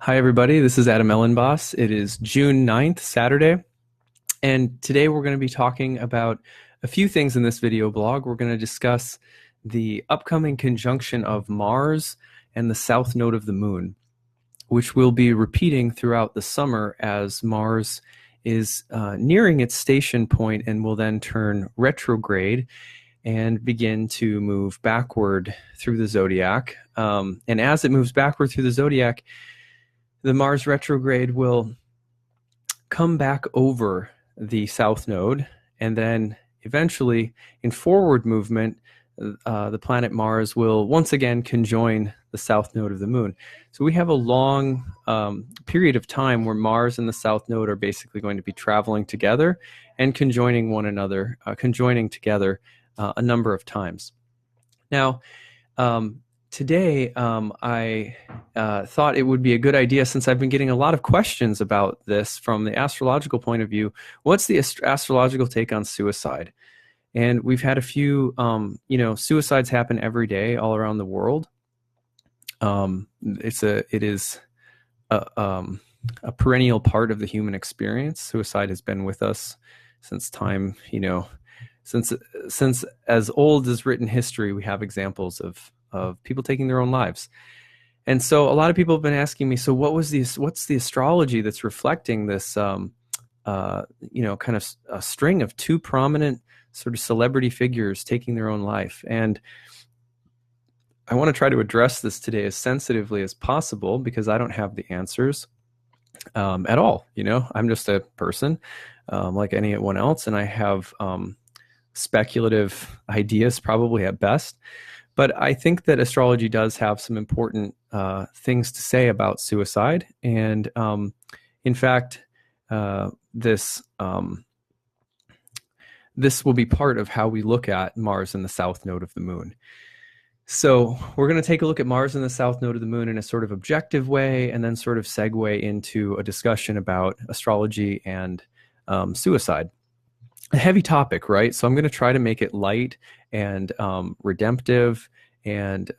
Hi, everybody. This is Adam Ellenboss. It is June 9th, Saturday, and today we're going to be talking about a few things in this video blog. We're going to discuss the upcoming conjunction of Mars and the south node of the moon, which we'll be repeating throughout the summer as Mars is nearing its station point and will then turn retrograde and begin to move backward through the zodiac. And as it moves backward through the zodiac, the Mars retrograde will come back over the south node, and then eventually, in forward movement, the planet Mars will once again conjoin the south node of the moon. So we have a long period of time where Mars and the south node are basically going to be traveling together and conjoining one another, conjoining together a number of times. Now, today, I thought it would be a good idea, since I've been getting a lot of questions about this from the astrological point of view. What's the astrological take on suicide? And we've had a few, suicides happen every day all around the world. It is a perennial part of the human experience. Suicide has been with us since time, since as old as written history. We have examples of people taking their own lives. And so a lot of people have been asking me, so what's the astrology that's reflecting this, kind of a string of two prominent sort of celebrity figures taking their own life? And I want to try to address this today as sensitively as possible, because I don't have the answers at all. I'm just a person like anyone else, and I have speculative ideas probably at best. But I think that astrology does have some important things to say about suicide. And in fact, this will be part of how we look at Mars and the south node of the moon. So we're going to take a look at Mars and the south node of the moon in a sort of objective way, and then sort of segue into a discussion about astrology and suicide. A heavy topic, right? So I'm going to try to make it light and redemptive, and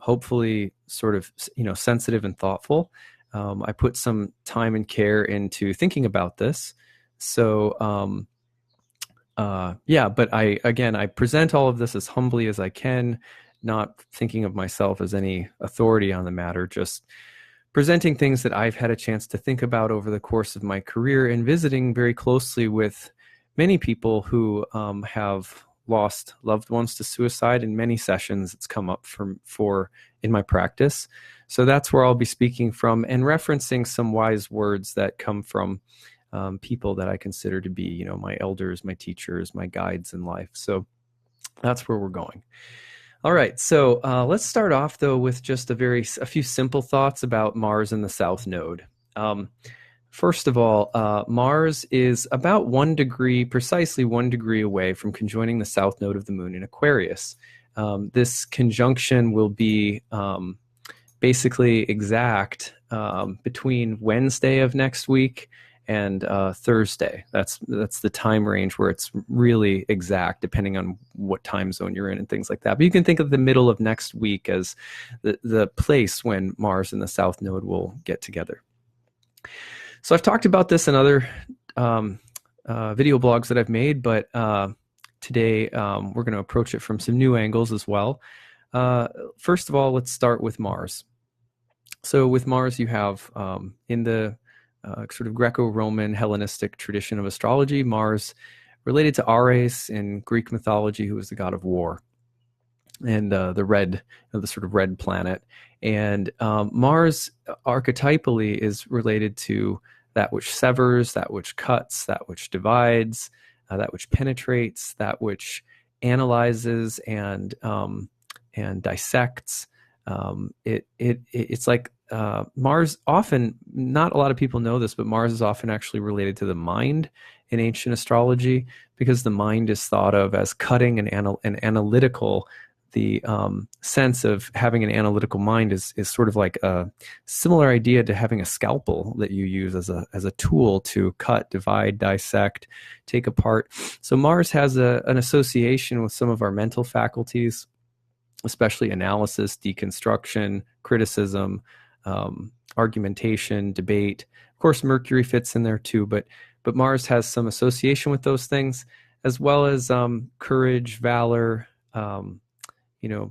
hopefully sort of sensitive and thoughtful. I put some time and care into thinking about this. So but I present all of this as humbly as I can, not thinking of myself as any authority on the matter, just presenting things that I've had a chance to think about over the course of my career, and visiting very closely with many people who have lost loved ones to suicide. In many sessions, it's come up for in my practice. So that's where I'll be speaking from, and referencing some wise words that come from people that I consider to be, my elders, my teachers, my guides in life. So that's where we're going. All right. So let's start off, though, with just a few simple thoughts about Mars and the south node. First of all, Mars is about precisely 1 degree away from conjoining the south node of the moon in Aquarius. This conjunction will be basically exact between Wednesday of next week and Thursday. That's the time range where it's really exact, depending on what time zone you're in and things like that. But you can think of the middle of next week as the place when Mars and the south node will get together. So I've talked about this in other video blogs that I've made, but today we're going to approach it from some new angles as well. First of all, let's start with Mars. So with Mars, you have in the sort of Greco-Roman Hellenistic tradition of astrology, Mars related to Ares in Greek mythology, who was the god of war, and the sort of red planet. And Mars archetypally is related to that which severs, that which cuts, that which divides, that which penetrates, that which analyzes and dissects. It's like Mars often, not a lot of people know this, but Mars is often actually related to the mind in ancient astrology, because the mind is thought of as cutting and analytical. The sense of having an analytical mind is sort of like a similar idea to having a scalpel that you use as a tool to cut, divide, dissect, take apart. So Mars has an association with some of our mental faculties, especially analysis, deconstruction, criticism, argumentation, debate. Of course, Mercury fits in there too, but Mars has some association with those things, as well as courage, valor,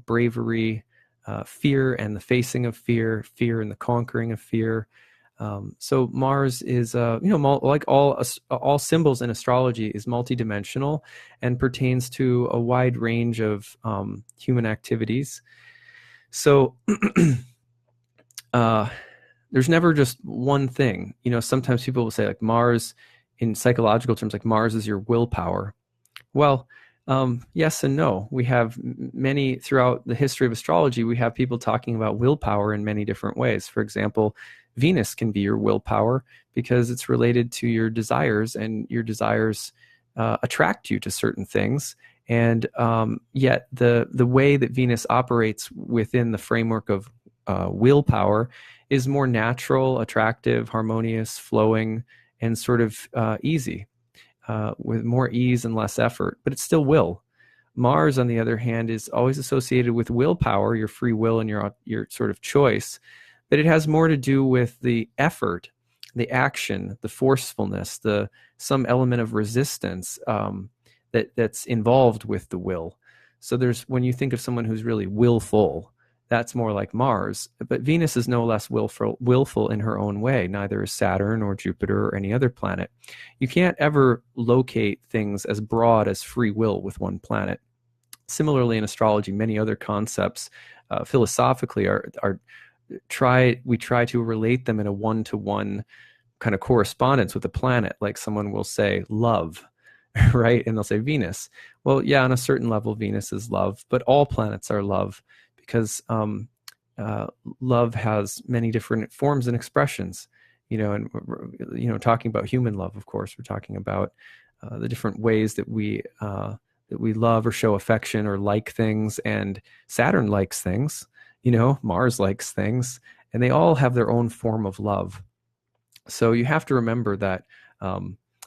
bravery, fear and the facing of fear, fear and the conquering of fear. So Mars is, like all symbols in astrology, is multidimensional and pertains to a wide range of human activities. So there's never just one thing. Sometimes people will say, like, Mars, in psychological terms, like Mars is your willpower. Well, yes and no. We have many, throughout the history of astrology, we have people talking about willpower in many different ways. For example, Venus can be your willpower because it's related to your desires, and your desires attract you to certain things. And yet the way that Venus operates within the framework of willpower is more natural, attractive, harmonious, flowing, and sort of easy. With more ease and less effort, but it's still will. Mars, on the other hand, is always associated with willpower, your free will, and your sort of choice, but it has more to do with the effort, the action, the forcefulness, some element of resistance that's involved with the will. So when you think of someone who's really willful, that's more like Mars. But Venus is no less willful in her own way. Neither is Saturn or Jupiter or any other planet. You can't ever locate things as broad as free will with one planet. Similarly, in astrology, many other concepts philosophically we try to relate them in a one-to-one kind of correspondence with the planet. Like someone will say love, right? And they'll say Venus. Well, yeah, on a certain level, Venus is love, but all planets are love, because love has many different forms and expressions, and talking about human love, of course, we're talking about the different ways that we love or show affection or like things. And Saturn likes things, Mars likes things, and they all have their own form of love. So you have to remember that.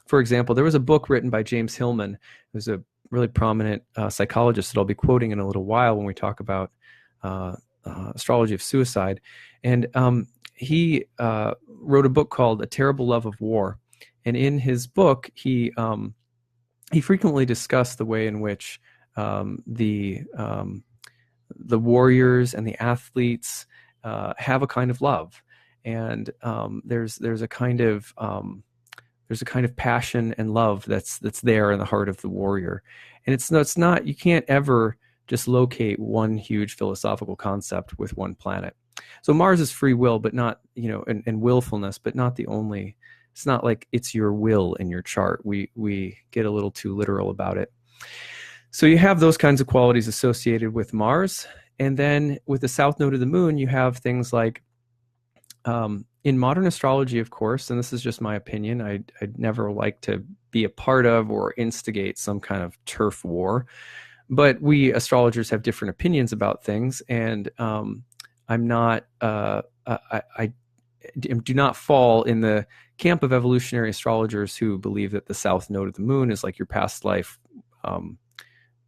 For example, there was a book written by James Hillman, who's a really prominent psychologist that I'll be quoting in a little while when we talk about Astrology of Suicide. And he wrote a book called A Terrible Love of War. And in his book, he frequently discussed the way in which the warriors and the athletes have a kind of love. And there's a kind of passion and love that's there in the heart of the warrior. And it's not, you can't ever just locate one huge philosophical concept with one planet. So Mars is free will, but not, and willfulness, but not the only. It's not like it's your will in your chart. We get a little too literal about it. So you have those kinds of qualities associated with Mars. And then with the south node of the moon, you have things like, in modern astrology, of course, and this is just my opinion, I'd never like to be a part of or instigate some kind of turf war. But we astrologers have different opinions about things, and I'm not. I do not fall in the camp of evolutionary astrologers who believe that the south node of the moon is like your past life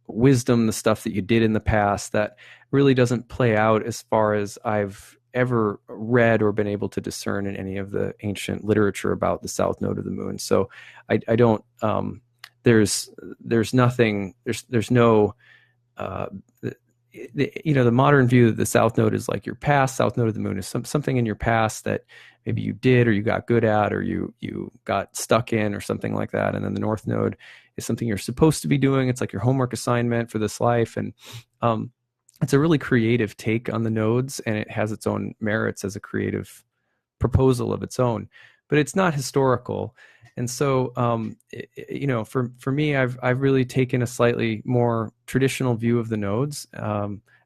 wisdom, the stuff that you did in the past. That really doesn't play out as far as I've ever read or been able to discern in any of the ancient literature about the south node of the moon. So I don't. There's nothing. There's no. The modern view that the south node is like your past. South node of the moon is something in your past that maybe you did or you got good at or you got stuck in or something like that. And then the north node is something you're supposed to be doing. It's like your homework assignment for this life. And it's a really creative take on the nodes, and it has its own merits as a creative proposal of its own, but it's not historical. And so, for me, I've really taken a slightly more traditional view of the nodes.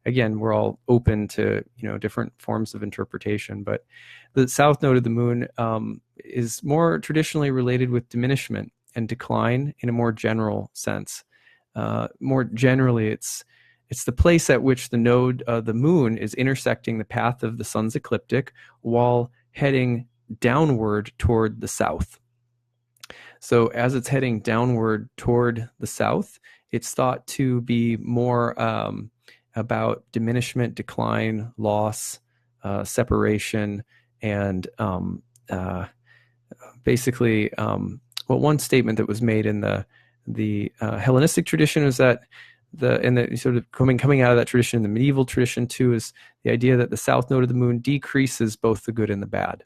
Again, we're all open to different forms of interpretation, but the south node of the moon is more traditionally related with diminishment and decline in a more general sense. More generally, it's the place at which the node, the moon, is intersecting the path of the sun's ecliptic while heading downward toward the south. So as it's heading downward toward the south, it's thought to be more about diminishment, decline, loss, separation, And basically, one statement that was made in the Hellenistic tradition is that and the sort of coming out of that tradition, the medieval tradition too, is the idea that the south node of the moon decreases both the good and the bad.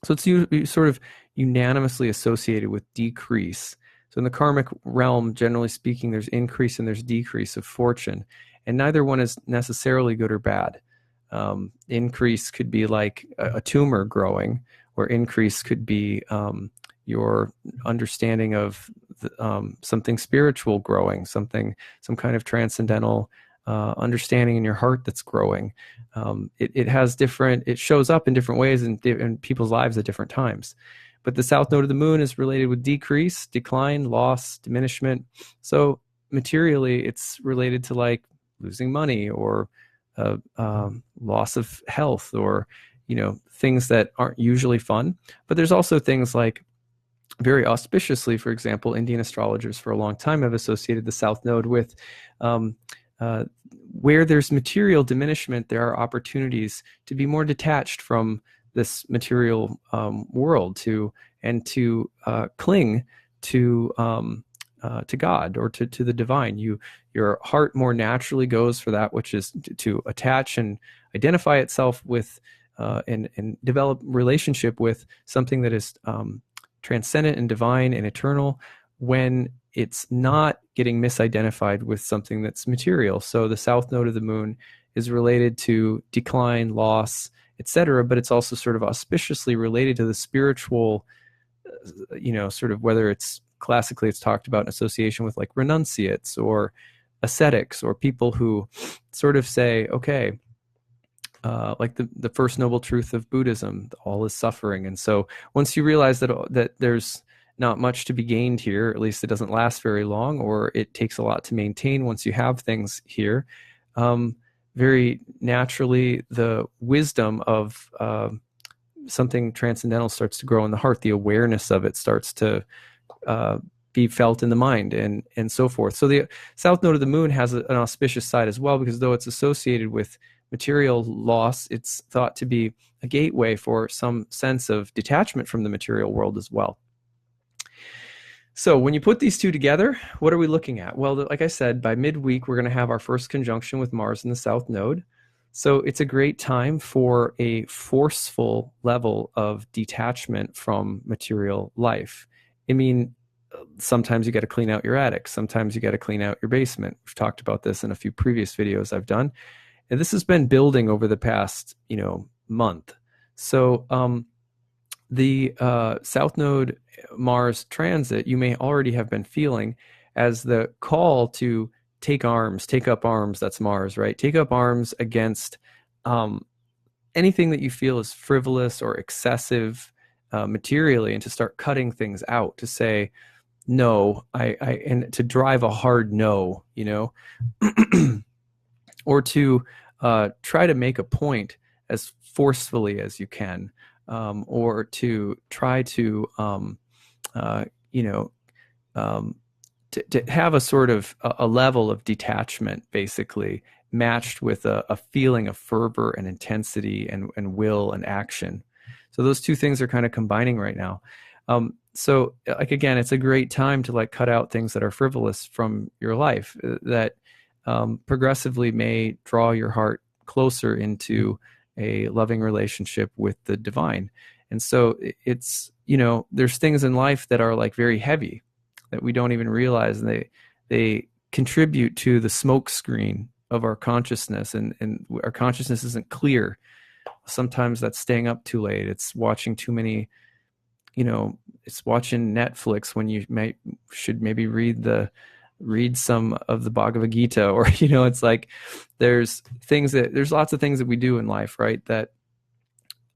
So it's sort of unanimously associated with decrease. So in the karmic realm, generally speaking, there's increase and there's decrease of fortune, and neither one is necessarily good or bad. Increase could be like a tumor growing, or increase could be your understanding of something spiritual growing, some kind of transcendental understanding in your heart that's growing. It shows up in different ways in people's lives at different times. But the south node of the moon is related with decrease, decline, loss, diminishment. So materially, it's related to like losing money or loss of health, or things that aren't usually fun. But there's also things like, very auspiciously, for example, Indian astrologers for a long time have associated the south node with where there's material diminishment, there are opportunities to be more detached from this material world, and to cling to God, or to the divine. Your heart more naturally goes for that which is to attach and identify itself with and develop relationship with something that is transcendent and divine and eternal, when it's not getting misidentified with something that's material. So the south node of the moon is related to decline, loss, etc., but it's also sort of auspiciously related to the spiritual, sort of, whether it's classically it's talked about in association with like renunciates or ascetics, or people who sort of say, okay, like the first noble truth of Buddhism, all is suffering. And so once you realize that there's not much to be gained here, at least it doesn't last very long, or it takes a lot to maintain once you have things here, very naturally the wisdom of something transcendental starts to grow in the heart. The awareness of it starts to be felt in the mind, and so forth. So the south node of the moon has an auspicious side as well, because though it's associated with material loss, it's thought to be a gateway for some sense of detachment from the material world as well. So when you put these two together, what are we looking at? Well, like I said, by midweek, we're going to have our first conjunction with Mars in the south node. So it's a great time for a forceful level of detachment from material life. I mean, sometimes you got to clean out your attic. Sometimes you got to clean out your basement. We've talked about this in a few previous videos I've done. And this has been building over the past, month. So the South Node Mars transit, you may already have been feeling as the call to take up arms, that's Mars, right? Take up arms against anything that you feel is frivolous or excessive materially, and to start cutting things out, to say, no, and to drive a hard no, or to try to make a point as forcefully as you can, or to try to, to have a sort of a level of detachment, basically matched with a feeling of fervor and intensity and will and action. So those two things are kind of combining right now. So like, again, it's a great time to like cut out things that are frivolous from your life, that progressively may draw your heart closer into a loving relationship with the divine. And so it's, there's things in life that are like very heavy that we don't even realize, and they contribute to the smoke screen of our consciousness, and our consciousness isn't clear. Sometimes that's staying up too late. It's watching too many, it's watching Netflix when you should maybe read some of the Bhagavad Gita, or, it's like there's lots of things that we do in life, right? That,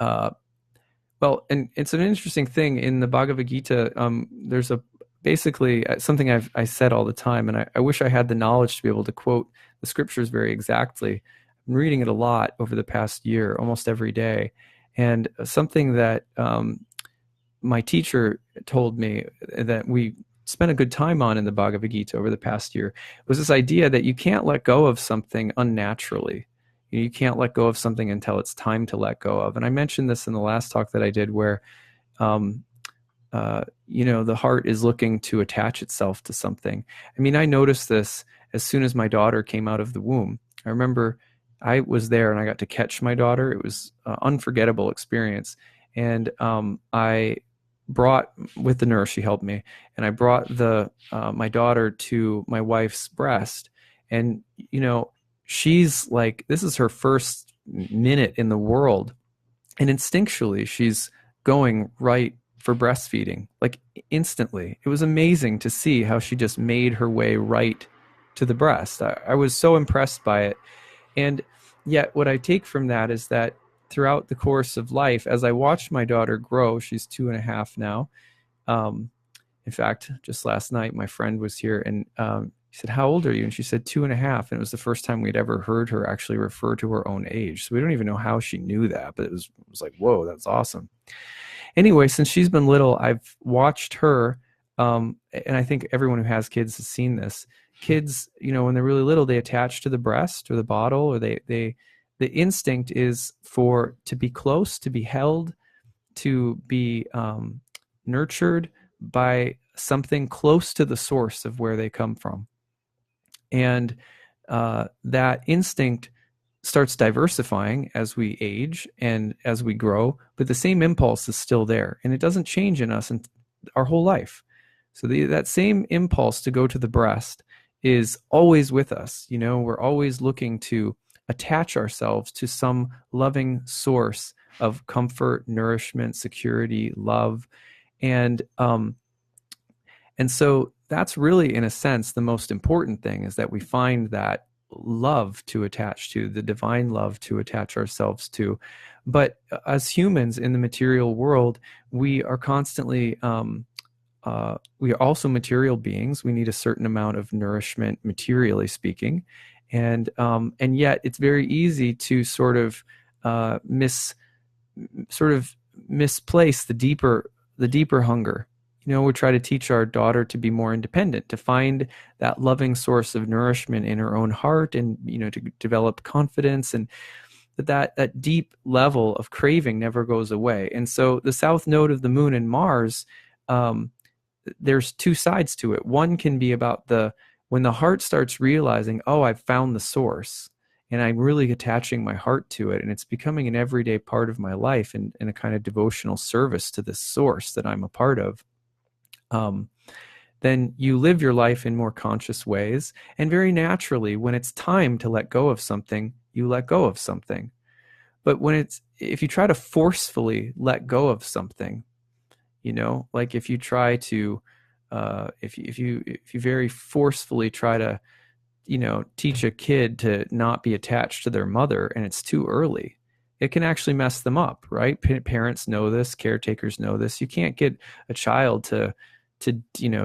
well, and it's an interesting thing in the Bhagavad Gita. There's basically something I said all the time, and I wish I had the knowledge to be able to quote the scriptures very exactly. I've been reading it a lot over the past year, almost every day. And something that my teacher told me that we spent a good time on in the Bhagavad Gita over the past year was this idea that you can't let go of something unnaturally. You can't let go of something until it's time to let go of. And I mentioned this in the last talk that I did, where um, the heart is looking to attach itself to something. I mean, I noticed this as soon as my daughter came out of the womb. I remember I was there and I got to catch my daughter. It was an unforgettable experience. And I brought, with the nurse, she helped me, and I brought my daughter to my wife's breast. And, she's like, this is her first minute in the world. And instinctually, she's going right for breastfeeding, like instantly. It was amazing to see how she just made her way right to the breast. I was so impressed by it. And yet, what I take from that is that throughout the course of life, as I watched my daughter grow, she's 2.5 now. In fact, just last night, my friend was here, and he said, "How old are you?" And she said 2.5. And it was the first time we'd ever heard her actually refer to her own age. So we don't even know how she knew that, but it was like, whoa, that's awesome. Anyway, since she's been little, I've watched her, and I think everyone who has kids has seen this. Kids, when they're really little, they attach to the breast or the bottle, or the instinct is to be close, to be held, to be nurtured by something close to the source of where they come from. And that instinct starts diversifying as we age and as we grow, but the same impulse is still there, and it doesn't change in us in our whole life. So that same impulse to go to the breast is always with us. We're always looking to attach ourselves to some loving source of comfort, nourishment, security, love. And so that's really, in a sense, the most important thing, is that we find that love to attach to, the divine love to attach ourselves to. But as humans in the material world, we are constantly, we are also material beings. We need a certain amount of nourishment, materially speaking. And yet it's very easy to sort of misplace the deeper hunger. We try to teach our daughter to be more independent, to find that loving source of nourishment in her own heart, and to develop confidence, and that deep level of craving never goes away. And so the south node of the moon and Mars, there's two sides to it. One can be about when the heart starts realizing, oh, I've found the source, and I'm really attaching my heart to it, and it's becoming an everyday part of my life, and a kind of devotional service to this source that I'm a part of. Then you live your life in more conscious ways, and very naturally, when it's time to let go of something, you let go of something. But if you try to forcefully let go of something, like if you try to, if you very forcefully try to, teach a kid to not be attached to their mother, and it's too early, it can actually mess them up, right? Parents know this, caretakers know this. You can't get a child to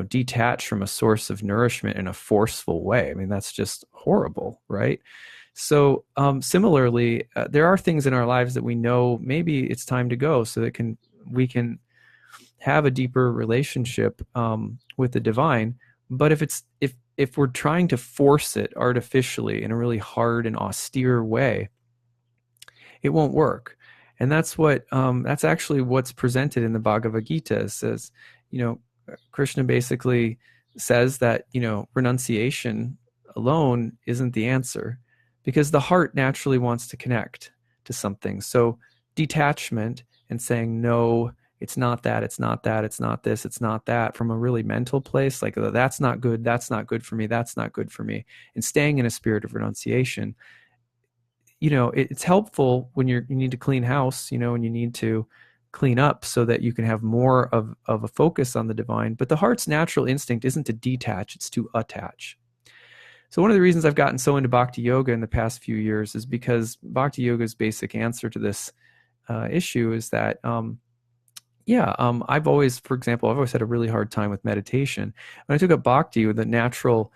detach from a source of nourishment in a forceful way. I mean, that's just horrible, right? So similarly, there are things in our lives that we know maybe it's time to go, so that we can have a deeper relationship with the divine. But if we're trying to force it artificially in a really hard and austere way, it won't work. And that's actually what's presented in the Bhagavad Gita. It says, Krishna basically says that, renunciation alone isn't the answer, because the heart naturally wants to connect to something. So detachment and saying, no, it's not that, it's not that, it's not this, it's not that, from a really mental place, like, that's not good for me, that's not good for me, and staying in a spirit of renunciation, it's helpful when you need to clean house, and you need to clean up so that you can have more of a focus on the divine. But the heart's natural instinct isn't to detach, it's to attach. So one of the reasons I've gotten so into Bhakti Yoga in the past few years is because Bhakti Yoga's basic answer to this issue is that, I've always had a really hard time with meditation. When I took up Bhakti, with the natural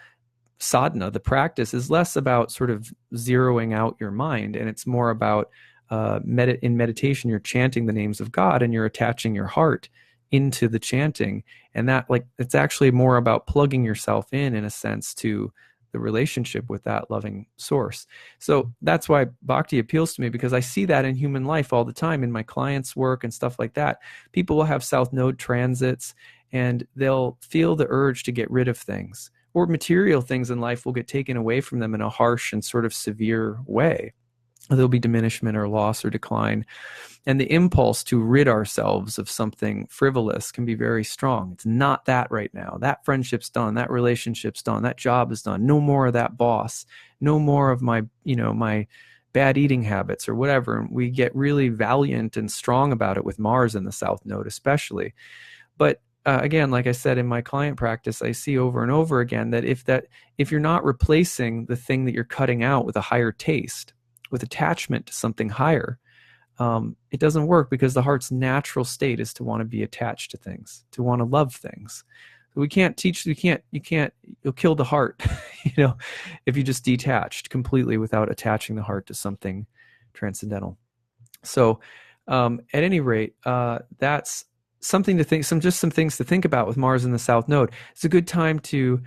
sadhana, the practice is less about sort of zeroing out your mind, and it's more about in meditation, you're chanting the names of God, and you're attaching your heart into the chanting. And that, it's actually more about plugging yourself in a sense, to the relationship with that loving source. So that's why bhakti appeals to me, because I see that in human life all the time in my clients' work and stuff like that. People will have South Node transits and they'll feel the urge to get rid of things, or material things in life will get taken away from them in a harsh and sort of severe way. There'll be diminishment or loss or decline. And the impulse to rid ourselves of something frivolous can be very strong. It's not that right now. That friendship's done. That relationship's done. That job is done. No more of that boss. No more of my, my bad eating habits or whatever. And we get really valiant and strong about it with Mars in the South Node, especially. But again, like I said, in my client practice, I see over and over again that if you're not replacing the thing that you're cutting out with a higher taste, with attachment to something higher, it doesn't work, because the heart's natural state is to want to be attached to things, to want to love things. We can't teach, you'll kill the heart, if you just detached completely without attaching the heart to something transcendental. So at any rate, that's something to think, some things to think about with Mars in the South Node. It's a good time to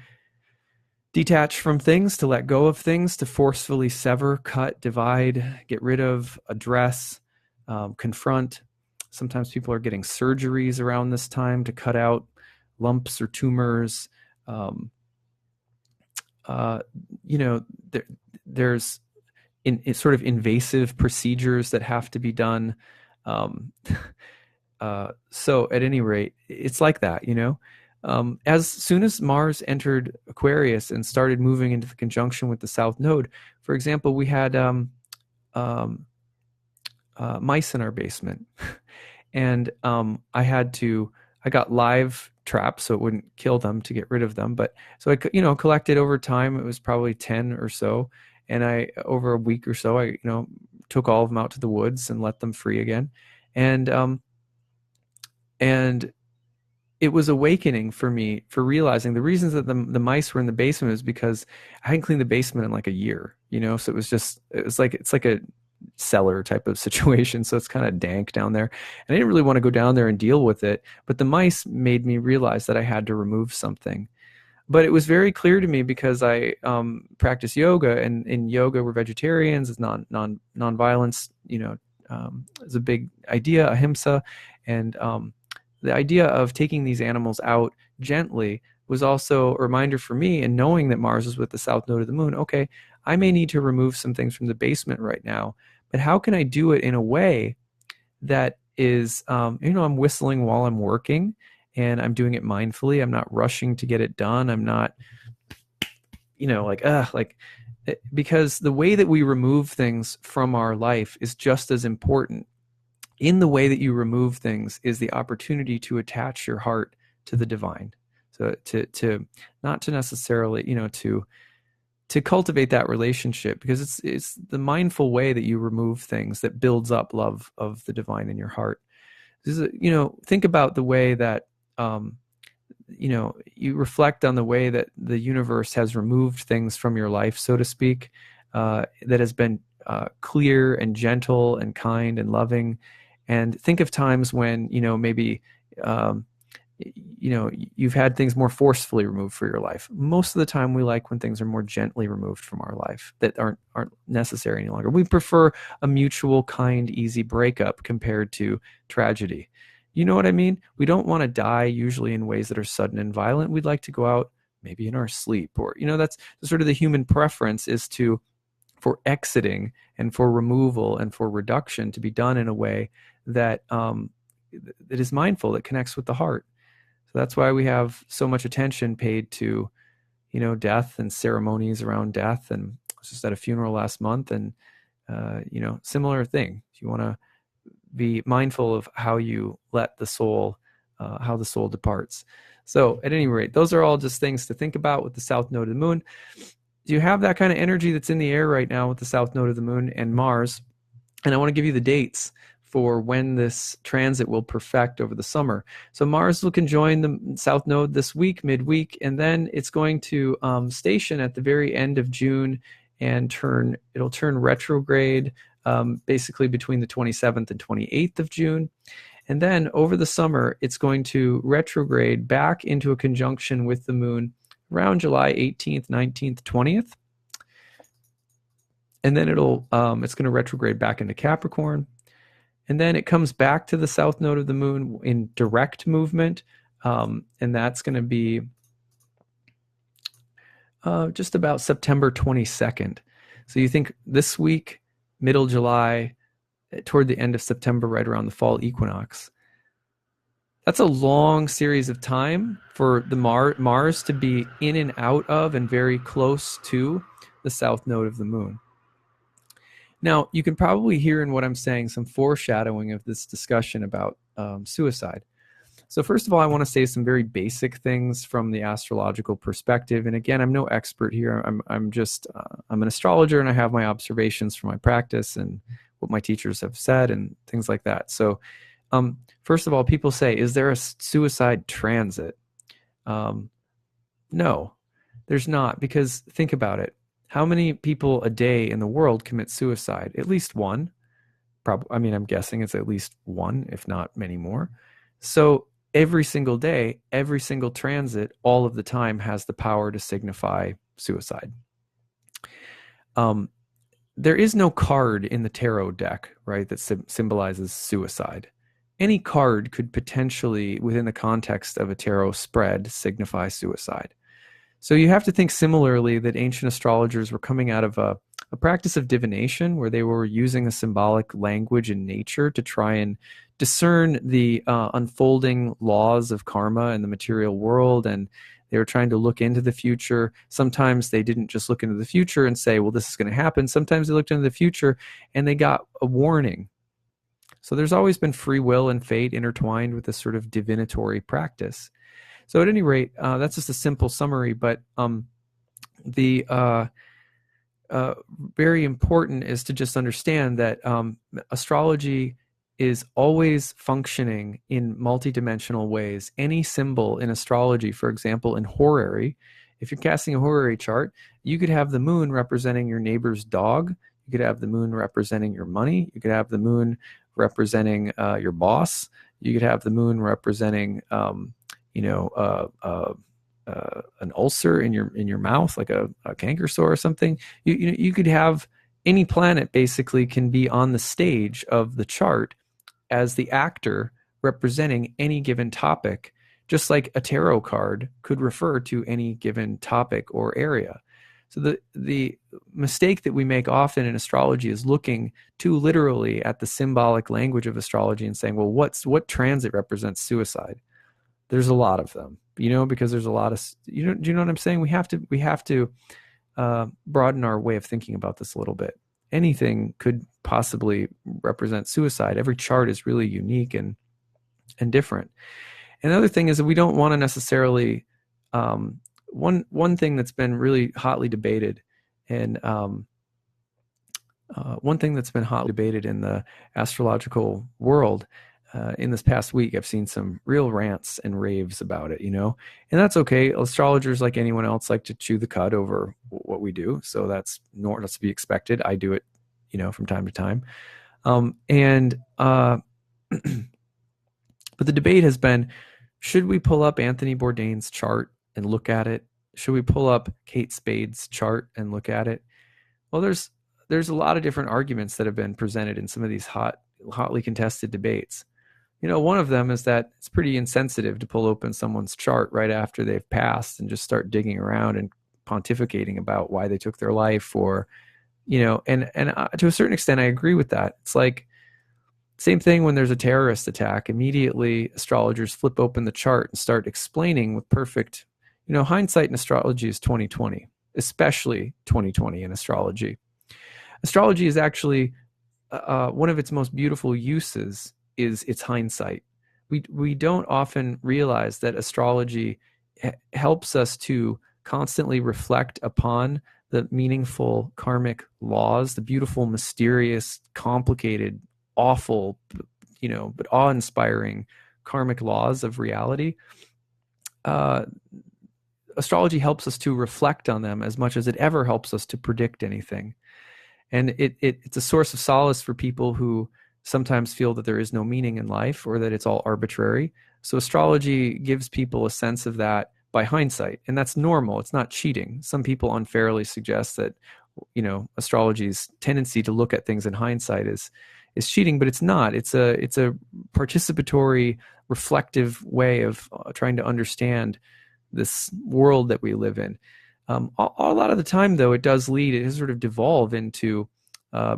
detach from things, to let go of things, to forcefully sever, cut, divide, get rid of, address, confront. Sometimes people are getting surgeries around this time to cut out lumps or tumors. There's sort of invasive procedures that have to be done. So at any rate, it's like that, as soon as Mars entered Aquarius and started moving into the conjunction with the South Node, for example, we had mice in our basement, and I got live traps so it wouldn't kill them, to get rid of them. But so I collected over time. It was probably 10 or so, and over a week or so, I took all of them out to the woods and let them free again, and it was awakening for me, for realizing the reasons that the mice were in the basement is because I hadn't cleaned the basement in like a year, so it's like a cellar type of situation. So it's kind of dank down there, and I didn't really want to go down there and deal with it. But the mice made me realize that I had to remove something. But it was very clear to me, because I practice yoga, and in yoga we're vegetarians. It's non-violence, is a big idea, ahimsa, and the idea of taking these animals out gently was also a reminder for me, and knowing that Mars is with the South Node of the Moon. Okay, I may need to remove some things from the basement right now, but how can I do it in a way that is, I'm whistling while I'm working, and I'm doing it mindfully. I'm not rushing to get it done. I'm not, because the way that we remove things from our life is just as important. In the way that you remove things is the opportunity to attach your heart to the divine. So to not to necessarily, to cultivate that relationship, because it's the mindful way that you remove things that builds up love of the divine in your heart. This is, think about the way that, you reflect on the way that the universe has removed things from your life, so to speak, that has been clear and gentle and kind and loving. And think of times when, maybe, you've had things more forcefully removed for your life. Most of the time we like when things are more gently removed from our life, that aren't necessary any longer. We prefer a mutual, kind, easy breakup compared to tragedy. You know what I mean? We don't want to die usually in ways that are sudden and violent. We'd like to go out maybe in our sleep, or, that's sort of the human preference, is for exiting and for removal and for reduction to be done in a way that that is mindful, that connects with the heart. So that's why we have so much attention paid to, death and ceremonies around death. And I was just at a funeral last month, and similar thing. You want to be mindful of how you let the soul, how the soul departs. So at any rate, those are all just things to think about with the South Node of the Moon. Do you have that kind of energy that's in the air right now with the South Node of the Moon and Mars? And I want to give you the dates for when this transit will perfect over the summer. So Mars will conjoin the South Node this week, midweek, and then it's going to station at the very end of June and it'll turn retrograde basically between the 27th and 28th of June. And then over the summer, it's going to retrograde back into a conjunction with the moon around July 18th, 19th, 20th. And then it's going to retrograde back into Capricorn. And then it comes back to the south node of the moon in direct movement. And that's going to be just about September 22nd. So you think this week, middle July, toward the end of September, right around the fall equinox. That's a long series of time for the Mars to be in and out of and very close to the south node of the moon. Now, you can probably hear in what I'm saying some foreshadowing of this discussion about suicide. So first of all, I want to say some very basic things from the astrological perspective. And again, I'm no expert here. I'm just I'm an astrologer, and I have my observations from my practice and what my teachers have said and things like that. So first of all, people say, is there a suicide transit? No, there's not, because think about it. How many people a day in the world commit suicide? At least one. I mean, I'm guessing it's at least one, if not many more. So every single day, every single transit, all of the time has the power to signify suicide. There is no card in the tarot deck, right, that symbolizes suicide. Any card could potentially, within the context of a tarot spread, signify suicide. So you have to think similarly that ancient astrologers were coming out of a practice of divination where they were using a symbolic language in nature to try and discern the unfolding laws of karma in the material world, and they were trying to look into the future. Sometimes they didn't just look into the future and say, well, this is going to happen. Sometimes they looked into the future and they got a warning. So there's always been free will and fate intertwined with this sort of divinatory practice. So at any rate, that's just a simple summary, but very important is to just understand that astrology is always functioning in multidimensional ways. Any symbol in astrology, for example, in horary, if you're casting a horary chart, you could have the moon representing your neighbor's dog. You could have the moon representing your money. You could have the moon representing your boss. You could have the moon representing an ulcer in your mouth, like a canker sore or something. You could have any planet basically can be on the stage of the chart as the actor representing any given topic, just like a tarot card could refer to any given topic or area. So the mistake that we make often in astrology is looking too literally at the symbolic language of astrology and saying, well, what transit represents suicide? There's a lot of them, because there's a lot of, do you know what I'm saying? We have to broaden our way of thinking about this a little bit. Anything could possibly represent suicide. Every chart is really unique and different. And the other thing is that we don't want to necessarily, one thing that's been really hotly debated and one thing that's been hotly debated in the astrological world in this past week, I've seen some real rants and raves about it, and that's okay. Astrologers, like anyone else, like to chew the cud over what we do. So that's to be expected. I do it, from time to time. But the debate has been, should we pull up Anthony Bourdain's chart and look at it? Should we pull up Kate Spade's chart and look at it? Well, there's a lot of different arguments that have been presented in some of these hotly contested debates. One of them is that it's pretty insensitive to pull open someone's chart right after they've passed and just start digging around and pontificating about why they took their life, or, and to a certain extent, I agree with that. It's like, same thing when there's a terrorist attack. Immediately, astrologers flip open the chart and start explaining with perfect, hindsight in astrology is 2020, especially 2020 in astrology. Astrology is actually one of its most beautiful uses is its hindsight. We don't often realize that astrology helps us to constantly reflect upon the meaningful karmic laws, the beautiful, mysterious, complicated, awful, but awe-inspiring karmic laws of reality. Astrology helps us to reflect on them as much as it ever helps us to predict anything. And it's a source of solace for people who sometimes feel that there is no meaning in life or that it's all arbitrary. So astrology gives people a sense of that by hindsight, and that's normal. It's not cheating. Some people unfairly suggest that, astrology's tendency to look at things in hindsight is cheating, but it's not. It's a participatory, reflective way of trying to understand this world that we live in. A lot of the time, though, it does sort of devolve into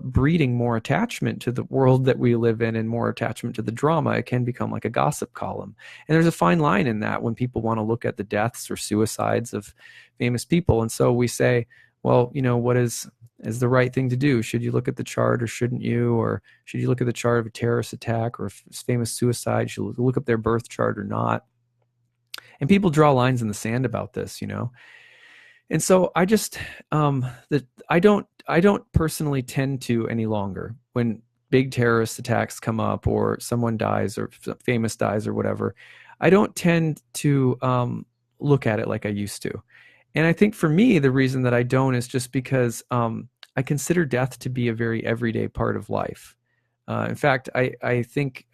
breeding more attachment to the world that we live in and more attachment to the drama. It can become like a gossip column. And there's a fine line in that when people want to look at the deaths or suicides of famous people. And so we say, well, what is the right thing to do? Should you look at the chart or shouldn't you? Or should you look at the chart of a terrorist attack or famous suicide? Should you look up their birth chart or not? And people draw lines in the sand about this, And so I just I don't personally tend to any longer when big terrorist attacks come up or someone dies or famous dies or whatever. I don't tend to look at it like I used to. And I think for me, the reason that I don't is just because I consider death to be a very everyday part of life. In fact, I think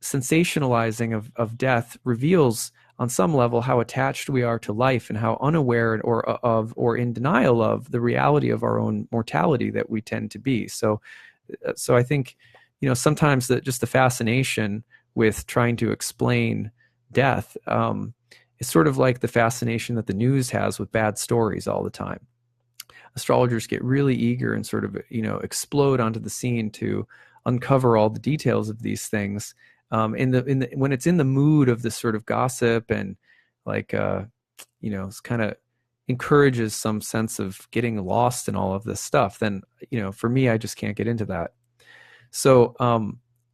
sensationalizing of death reveals on some level how attached we are to life and how unaware or in denial of the reality of our own mortality that we tend to be. So I think, sometimes just the fascination with trying to explain death is sort of like the fascination that the news has with bad stories all the time. Astrologers get really eager and sort of, explode onto the scene to uncover all the details of these things. When it's in the mood of this sort of gossip and it's kind of encourages some sense of getting lost in all of this stuff, then, for me, I just can't get into that. So,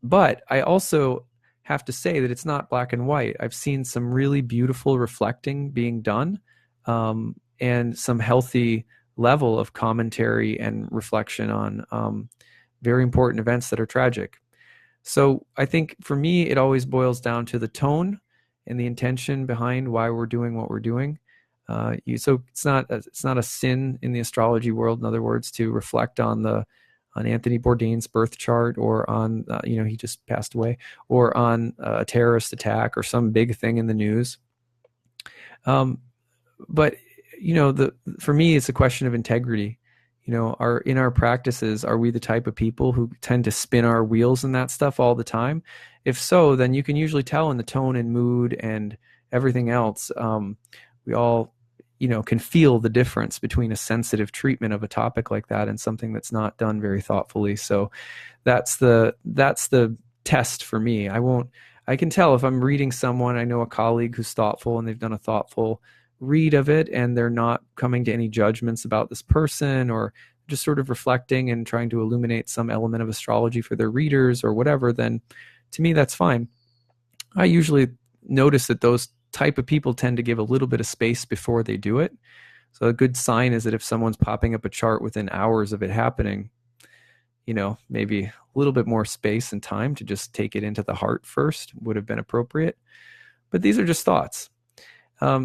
but I also have to say that it's not black and white. I've seen some really beautiful reflecting being done, and some healthy level of commentary and reflection on very important events that are tragic. So I think for me, it always boils down to the tone and the intention behind why we're doing what we're doing. So it's not a sin in the astrology world, in other words, to reflect on Anthony Bourdain's birth chart or on, he just passed away, or on a terrorist attack or some big thing in the news. But for me, it's a question of integrity. In our practices, are we the type of people who tend to spin our wheels in that stuff all the time? If so, then you can usually tell in the tone and mood and everything else. We all, can feel the difference between a sensitive treatment of a topic like that and something that's not done very thoughtfully. So that's the test for me. I can tell if I'm reading someone, I know a colleague who's thoughtful and they've done a thoughtful read of it and they're not coming to any judgments about this person or just sort of reflecting and trying to illuminate some element of astrology for their readers or whatever, then to me, that's fine. I usually notice that those type of people tend to give a little bit of space before they do it. So a good sign is that if someone's popping up a chart within hours of it happening, maybe a little bit more space and time to just take it into the heart first would have been appropriate. But these are just thoughts.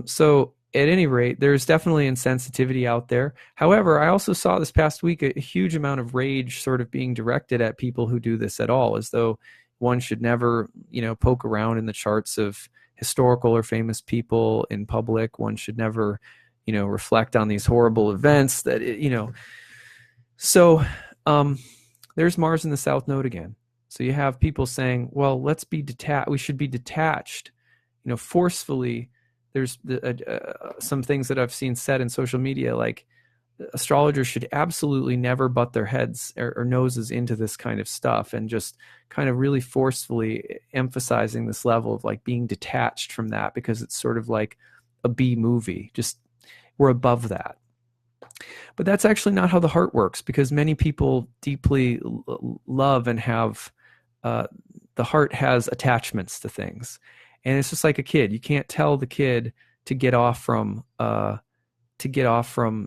So at any rate, there's definitely insensitivity out there. However, I also saw this past week a huge amount of rage sort of being directed at people who do this at all, as though one should never, poke around in the charts of historical or famous people in public. One should never, reflect on these horrible events that, So there's Mars in the South Node again. So you have people saying, well, let's be detached. We should be detached, forcefully. There's some things that I've seen said in social media, like astrologers should absolutely never butt their heads or noses into this kind of stuff, and just kind of really forcefully emphasizing this level of like being detached from that because it's sort of like a B movie. Just we're above that. But that's actually not how the heart works, because many people deeply love and have the heart has attachments to things. And it's just like a kid. You can't tell the kid to get off from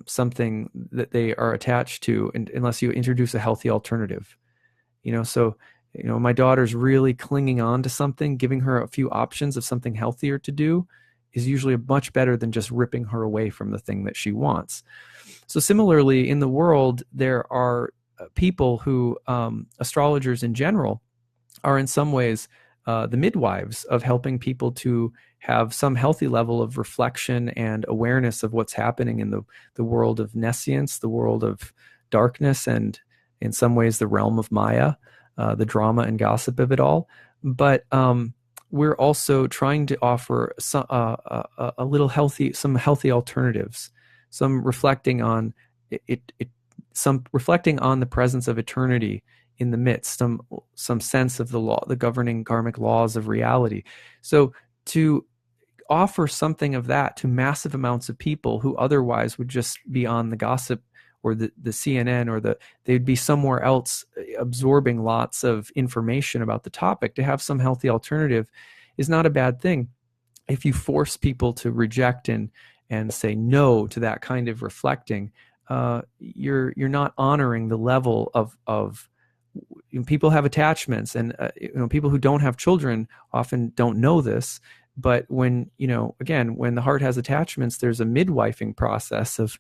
something that they are attached to unless you introduce a healthy alternative. So my daughter's really clinging on to something, giving her a few options of something healthier to do is usually much better than just ripping her away from the thing that she wants. So similarly, in the world, there are people who, astrologers in general, are in some ways the midwives of helping people to have some healthy level of reflection and awareness of what's happening in the world of nescience, the world of darkness, and in some ways the realm of Maya, the drama and gossip of it all. But we're also trying to offer some healthy alternatives, some reflecting on some reflecting on the presence of eternity in the midst, some sense of the law, the governing karmic laws of reality. So to offer something of that to massive amounts of people who otherwise would just be on the gossip or the CNN, or they'd be somewhere else absorbing lots of information about the topic, to have some healthy alternative is not a bad thing. If you force people to reject and say no to that kind of reflecting, you're not honoring the level of people have attachments, and people who don't have children often don't know this. But when when the heart has attachments, there's a midwifing process of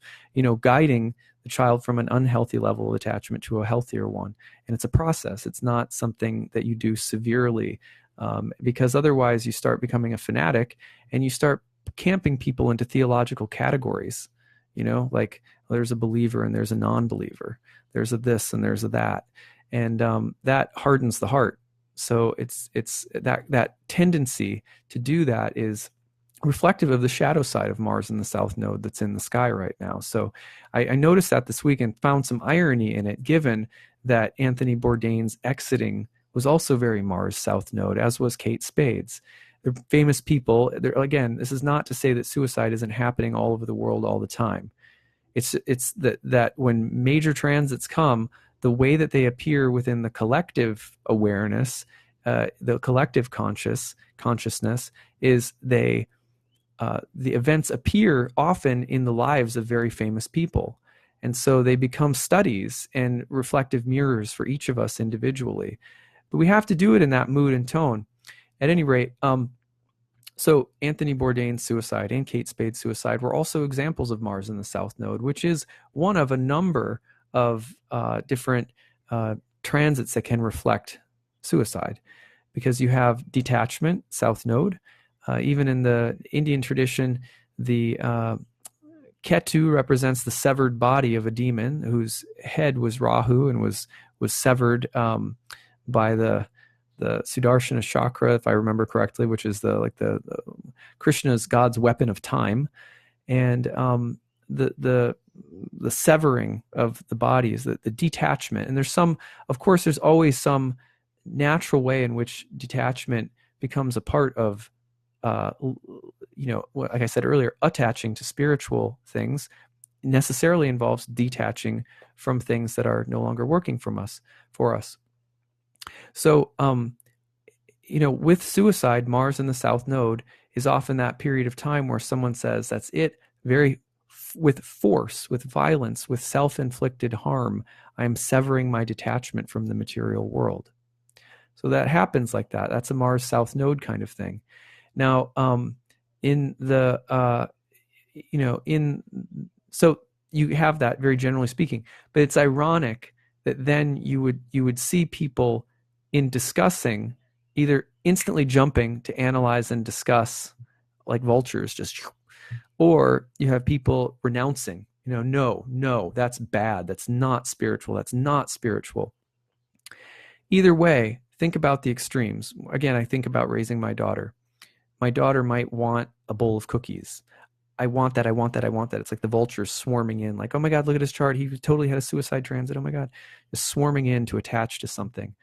guiding the child from an unhealthy level of attachment to a healthier one. And it's a process. It's not something that you do severely, because otherwise you start becoming a fanatic and you start camping people into theological categories. Like, well, there's a believer and there's a non-believer. There's a this and there's a that. And that hardens the heart. So it's that tendency to do that is reflective of the shadow side of Mars in the South Node that's in the sky right now. So I noticed that this week and found some irony in it, given that Anthony Bourdain's exiting was also very Mars South Node, as was Kate Spade's. They're famous people. Again, this is not to say that suicide isn't happening all over the world all the time. It's that when major transits come, the way that they appear within the collective awareness, the collective consciousness, is the events appear often in the lives of very famous people. And so they become studies and reflective mirrors for each of us individually. But we have to do it in that mood and tone. At any rate, so Anthony Bourdain's suicide and Kate Spade's suicide were also examples of Mars in the South Node, which is one of a number of different transits that can reflect suicide, because you have detachment, South Node. Even in the Indian tradition, the Ketu represents the severed body of a demon whose head was Rahu and was severed by the Sudarshana chakra, if I remember correctly, which is the Krishna's God's weapon of time. And the severing of the body is the detachment. And there's always some natural way in which detachment becomes a part of, like I said earlier, attaching to spiritual things necessarily involves detaching from things that are no longer working for us. So, with suicide, Mars in the South Node is often that period of time where someone says, that's it, with force, with violence, with self-inflicted harm, I am severing my detachment from the material world. So that happens like that. That's a Mars South Node kind of thing. Now, so you have that, very generally speaking, but it's ironic that then you would see people in discussing either instantly jumping to analyze and discuss like vultures, or you have people renouncing, no, that's bad. That's not spiritual. That's not spiritual. Either way, think about the extremes. Again, I think about raising my daughter. My daughter might want a bowl of cookies. I want that. It's like the vultures swarming in, like, oh my God, look at his chart. He totally had a suicide transit. Oh my God, just swarming in to attach to something.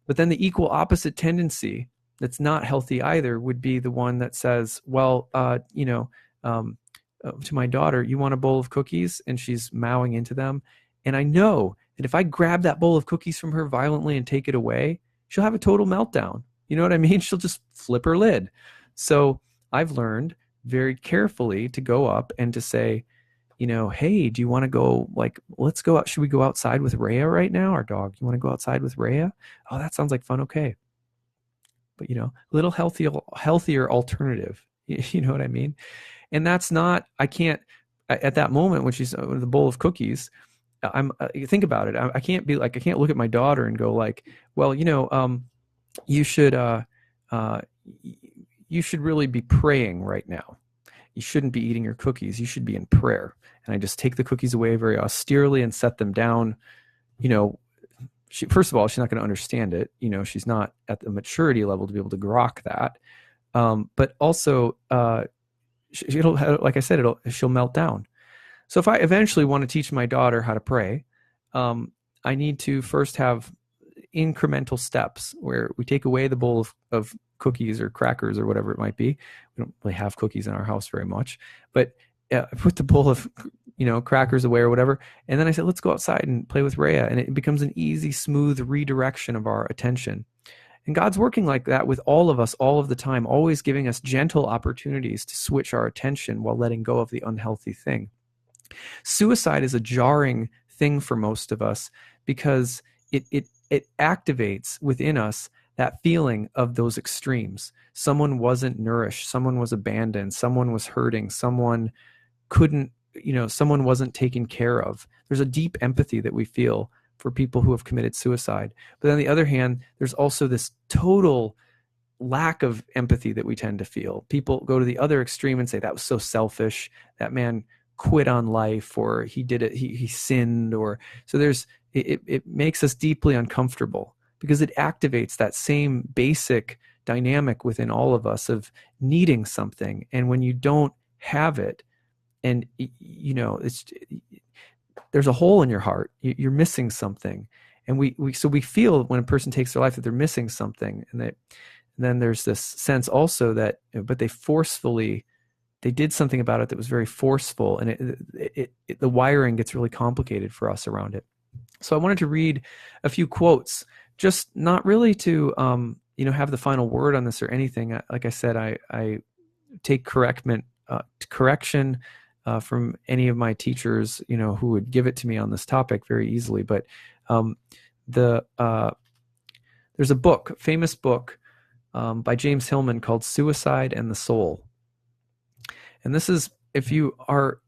But then the equal opposite tendency that's not healthy either would be the one that says, well, to my daughter, you want a bowl of cookies? And she's mowing into them. And I know that if I grab that bowl of cookies from her violently and take it away, she'll have a total meltdown. You know what I mean? She'll just flip her lid. So I've learned very carefully to go up and to say, hey, do you want to go, let's go out. Should we go outside with Rhea right now? Our dog. You want to go outside with Rhea? Oh, that sounds like fun. Okay. But, a little healthier alternative. You know what I mean? And that's not, I can't, at that moment when she's with a bowl of cookies, think about it. I can't look at my daughter and go like, well, you should, uh, you should really be praying right now. You shouldn't be eating your cookies. You should be in prayer. And I just take the cookies away very austerely and set them down. You know, first of all, she's not going to understand it. You know, she's not at the maturity level to be able to grok that. But also, it'll, like I said, she'll melt down. So if I eventually want to teach my daughter how to pray, I need to first have incremental steps where we take away the bowl of cookies or crackers or whatever it might be. We don't really have cookies in our house very much, but I put the bowl of crackers away or whatever, and then I said, let's go outside and play with Rhea, and it becomes an easy, smooth redirection of our attention. And God's working like that with all of us all of the time, always giving us gentle opportunities to switch our attention while letting go of the unhealthy thing. Suicide is a jarring thing for most of us because it activates within us that feeling of those extremes. Someone wasn't nourished, someone was abandoned, someone was hurting, someone couldn't, someone wasn't taken care of. There's a deep empathy that we feel for people who have committed suicide. But on the other hand, there's also this total lack of empathy that we tend to feel. People go to the other extreme and say, that was so selfish, that man quit on life, or he did it, he sinned, or so it makes us deeply uncomfortable because it activates that same basic dynamic within all of us of needing something. And when you don't have it, and there's a hole in your heart, you're missing something. And we feel when a person takes their life that they're missing something, and then there's this sense also that, but they did something about it that was very forceful, and the wiring gets really complicated for us around it. So I wanted to read a few quotes, just not really to have the final word on this or anything. Like I said, I take correction from any of my teachers, who would give it to me on this topic very easily. But there's a famous book by James Hillman called "Suicide and the Soul." And this is, if you are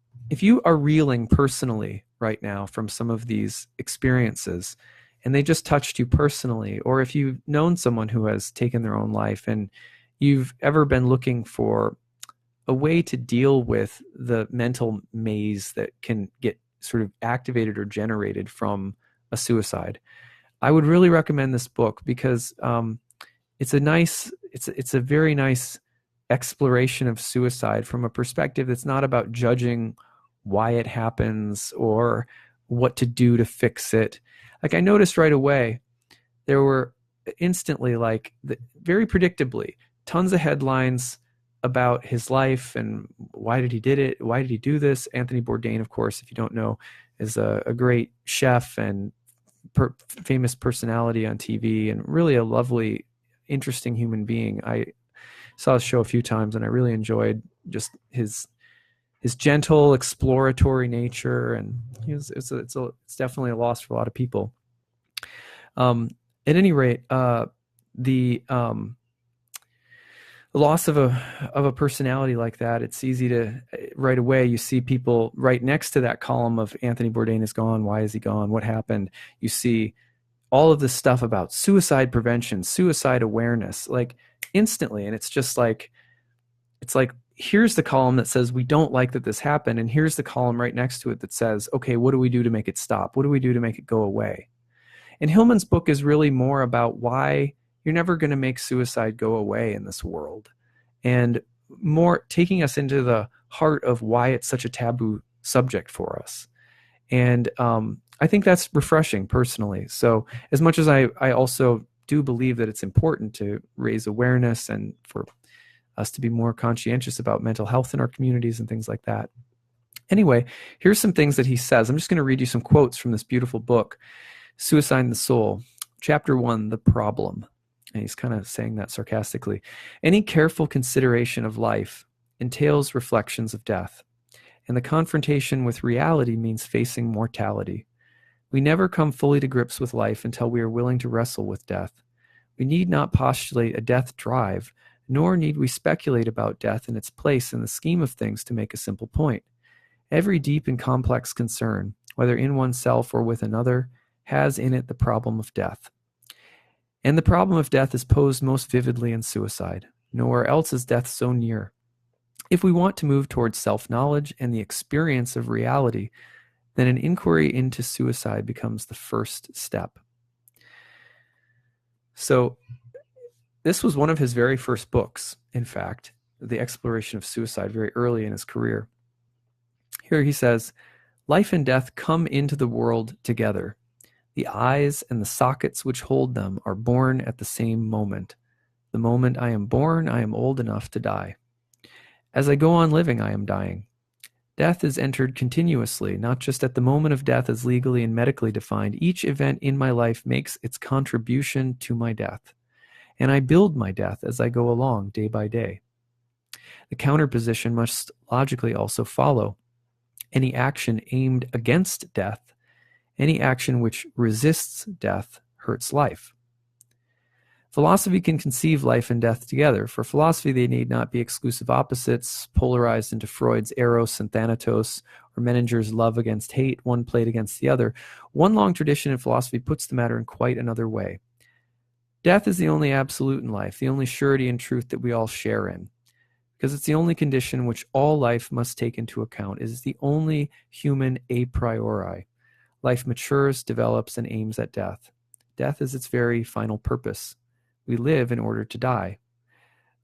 reeling personally right now from some of these experiences, and they just touched you personally, or if you've known someone who has taken their own life and you've ever been looking for a way to deal with the mental maze that can get sort of activated or generated from a suicide, I would really recommend this book because it's a very nice exploration of suicide from a perspective that's not about judging why it happens or what to do to fix it. Like, I noticed right away, there were instantly, very predictably, tons of headlines about his life and why did he did it? Why did he do this? Anthony Bourdain, of course, if you don't know, is a great chef and famous personality on TV, and really a lovely, interesting human being. I saw his show a few times, and I really enjoyed just his gentle, exploratory nature, and it's definitely a loss for a lot of people. At any rate, the loss of a personality like that, it's easy to, right away, you see people right next to that column of Anthony Bourdain is gone, why is he gone, what happened? You see all of this stuff about suicide prevention, suicide awareness, like instantly. And it's just like, here's the column that says we don't like that this happened, and here's the column right next to it that says, okay, what do we do to make it stop? What do we do to make it go away? And Hillman's book is really more about why you're never going to make suicide go away in this world, and more taking us into the heart of why it's such a taboo subject for us. And I think that's refreshing personally. So as much as I also do believe that it's important to raise awareness and for us to be more conscientious about mental health in our communities and things like that. Anyway, here's some things that he says. I'm just going to read you some quotes from this beautiful book, Suicide and the Soul. Chapter 1, The Problem. And he's kind of saying that sarcastically. Any careful consideration of life entails reflections of death, and the confrontation with reality means facing mortality. We never come fully to grips with life until we are willing to wrestle with death. We need not postulate a death drive, nor need we speculate about death and its place in the scheme of things to make a simple point. Every deep and complex concern, whether in oneself or with another, has in it the problem of death. And the problem of death is posed most vividly in suicide. Nowhere else is death so near. If we want to move towards self-knowledge and the experience of reality, then an inquiry into suicide becomes the first step. So this was one of his very first books, in fact, The Exploration of Suicide, very early in his career. Here he says, life and death come into the world together. The eyes and the sockets which hold them are born at the same moment. The moment I am born, I am old enough to die. As I go on living, I am dying. Death is entered continuously, not just at the moment of death as legally and medically defined. Each event in my life makes its contribution to my death, and I build my death as I go along, day by day. The counterposition must logically also follow. Any action aimed against death, any action which resists death, hurts life. Philosophy can conceive life and death together. For philosophy, they need not be exclusive opposites, polarized into Freud's eros and thanatos, or Menninger's love against hate, one played against the other. One long tradition in philosophy puts the matter in quite another way. Death is the only absolute in life, the only surety and truth that we all share in, because it's the only condition which all life must take into account. It is the only human a priori. Life matures, develops, and aims at death. Death is its very final purpose. We live in order to die.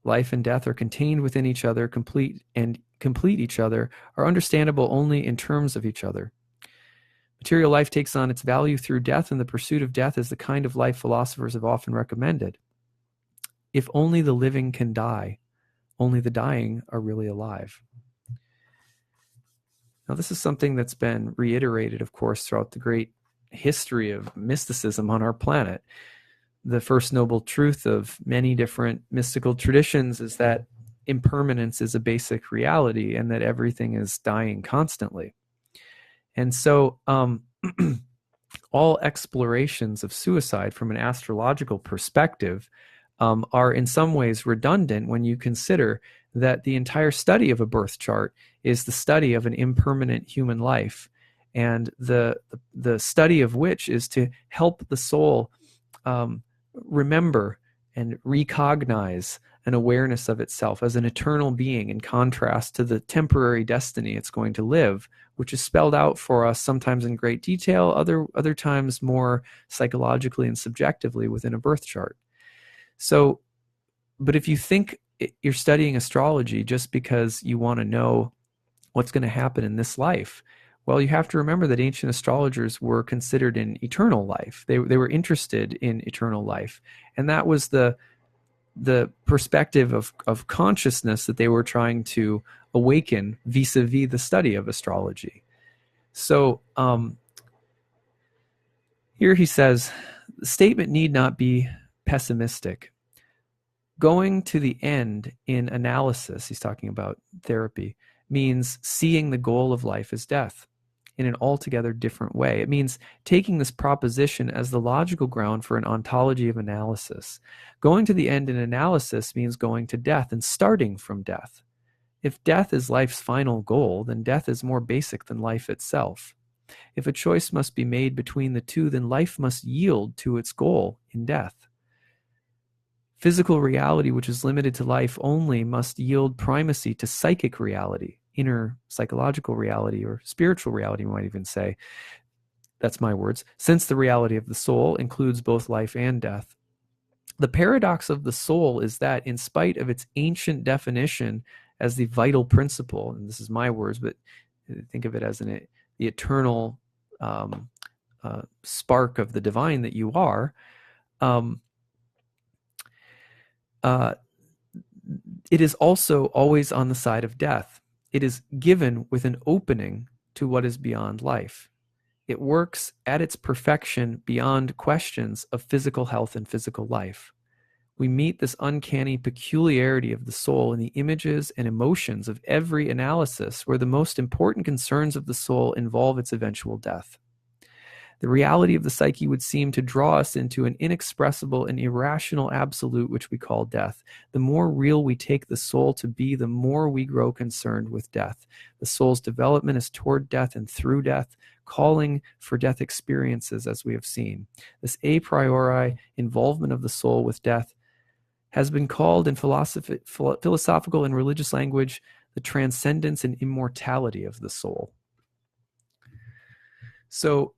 Life and death are contained within each other, complete each other, are understandable only in terms of each other. Material life takes on its value through death, and the pursuit of death is the kind of life philosophers have often recommended. If only the living can die, only the dying are really alive. Now, this is something that's been reiterated, of course, throughout the great history of mysticism on our planet. The first noble truth of many different mystical traditions is that impermanence is a basic reality and that everything is dying constantly. And so all explorations of suicide from an astrological perspective are in some ways redundant when you consider that the entire study of a birth chart is the study of an impermanent human life, and the study of which is to help the soul remember and recognize an awareness of itself as an eternal being, in contrast to the temporary destiny it's going to live, which is spelled out for us sometimes in great detail, other times more psychologically and subjectively within a birth chart. So, but if you think you're studying astrology just because you want to know what's going to happen in this life, well, you have to remember that ancient astrologers were considered in eternal life. They were interested in eternal life. And that was the perspective of consciousness that they were trying to awaken vis-a-vis the study of astrology. So here he says, the statement need not be pessimistic. Going to the end in analysis, he's talking about therapy, means seeing the goal of life as death in an altogether different way. It means taking this proposition as the logical ground for an ontology of analysis. Going to the end in analysis means going to death and starting from death. If death is life's final goal, then death is more basic than life itself. If a choice must be made between the two, then life must yield to its goal in death. Physical reality, which is limited to life only, must yield primacy to psychic reality, inner psychological reality, or spiritual reality, you might even say. That's my words. Since the reality of the soul includes both life and death. The paradox of the soul is that, in spite of its ancient definition as the vital principle, and this is my words, but think of it as the eternal spark of the divine that you are, it is also always on the side of death. It is given with an opening to what is beyond life. It works at its perfection beyond questions of physical health and physical life. We meet this uncanny peculiarity of the soul in the images and emotions of every analysis, where the most important concerns of the soul involve its eventual death. The reality of the psyche would seem to draw us into an inexpressible and irrational absolute, which we call death. The more real we take the soul to be, the more we grow concerned with death. The soul's development is toward death and through death, calling for death experiences, as we have seen. This a priori involvement of the soul with death has been called in philosophical and religious language the transcendence and immortality of the soul. So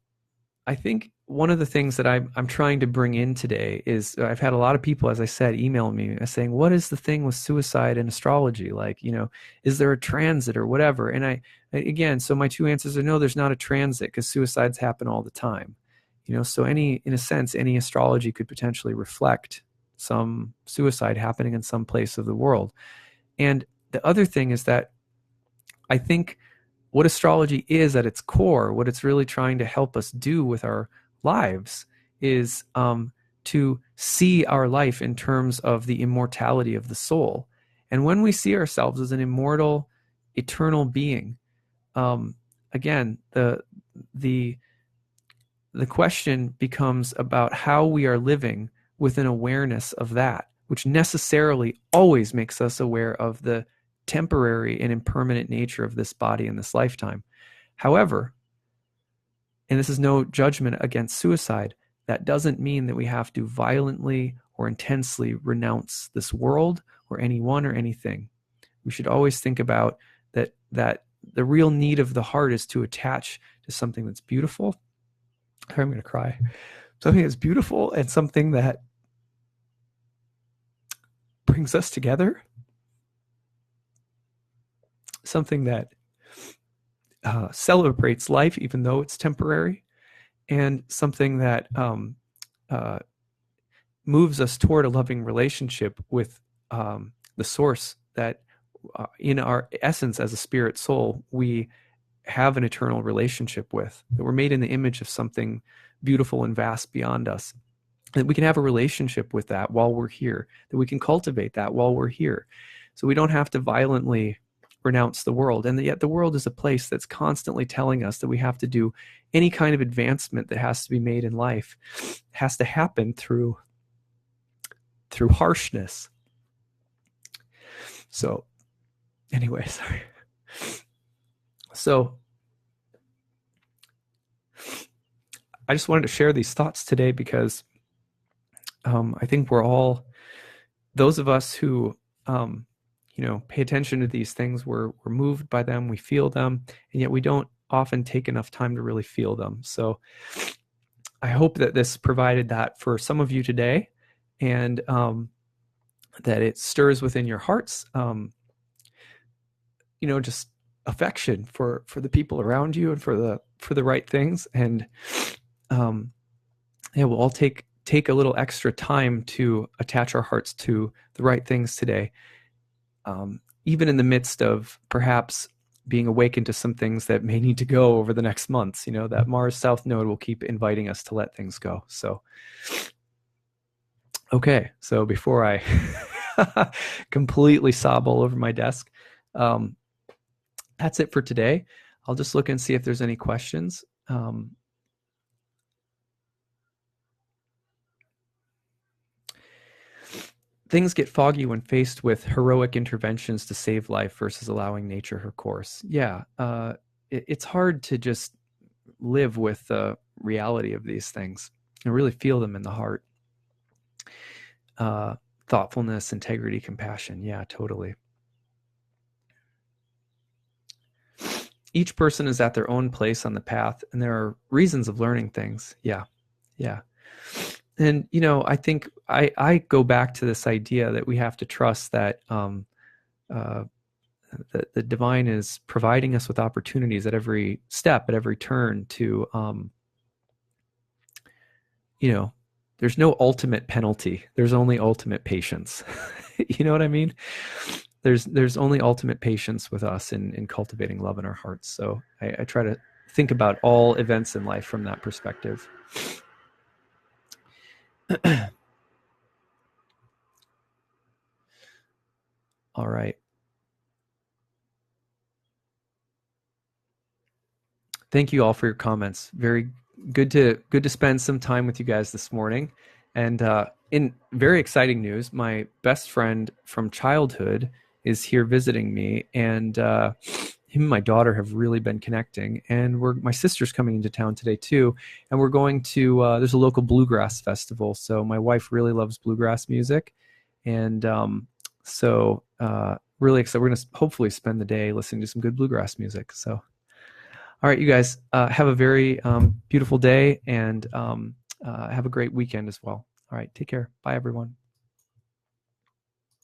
I think one of the things that I'm trying to bring in today is I've had a lot of people, as I said, email me saying, what is the thing with suicide and astrology? Like, is there a transit or whatever? And again, so my two answers are no, there's not a transit, because suicides happen all the time. So in a sense, any astrology could potentially reflect some suicide happening in some place of the world. And the other thing is that I think what astrology is at its core, what it's really trying to help us do with our lives, is to see our life in terms of the immortality of the soul. And when we see ourselves as an immortal, eternal being, again, the question becomes about how we are living with an awareness of that, which necessarily always makes us aware of the temporary and impermanent nature of this body in this lifetime. However, and this is no judgment against suicide, that doesn't mean that we have to violently or intensely renounce this world or anyone or anything. We should always think about that the real need of the heart is to attach to something that's beautiful. I'm going to cry. Something that's beautiful and something that brings us together. Something that celebrates life, even though it's temporary, and something that moves us toward a loving relationship with the source that in our essence as a spirit soul, we have an eternal relationship with, that we're made in the image of something beautiful and vast beyond us, that we can have a relationship with that while we're here, that we can cultivate that while we're here. So we don't have to violently renounce the world. And yet the world is a place that's constantly telling us that we have to do any kind of advancement that has to be made in life has to happen through harshness. So anyway, sorry. So I just wanted to share these thoughts today because I think we're all, those of us who pay attention to these things, we're moved by them, we feel them, and yet we don't often take enough time to really feel them. So I hope that this provided that for some of you today, and that it stirs within your hearts, just affection for the people around you and for the right things. And we'll all take a little extra time to attach our hearts to the right things today. Even in the midst of perhaps being awakened to some things that may need to go over the next months, that Mars South Node will keep inviting us to let things go. So, okay. So before I completely sob all over my desk, that's it for today. I'll just look and see if there's any questions. Things get foggy when faced with heroic interventions to save life versus allowing nature her course. Yeah, it's hard to just live with the reality of these things and really feel them in the heart. Thoughtfulness, integrity, compassion. Yeah, totally. Each person is at their own place on the path, and there are reasons of learning things. Yeah. And, I think I go back to this idea that we have to trust that the divine is providing us with opportunities at every step, at every turn to, there's no ultimate penalty. There's only ultimate patience. You know what I mean? There's only ultimate patience with us in cultivating love in our hearts. So I try to think about all events in life from that perspective. All right. Thank you all for your comments. Very good to spend some time with you guys this morning. And in very exciting news, my best friend from childhood is here visiting me, and him and my daughter have really been connecting. And my sister's coming into town today too, and we're going to there's a local bluegrass festival. So my wife really loves bluegrass music, and really excited. We're going to hopefully spend the day listening to some good bluegrass music. So all right, you guys, have a very beautiful day, and have a great weekend as well. All right, take care. Bye, everyone.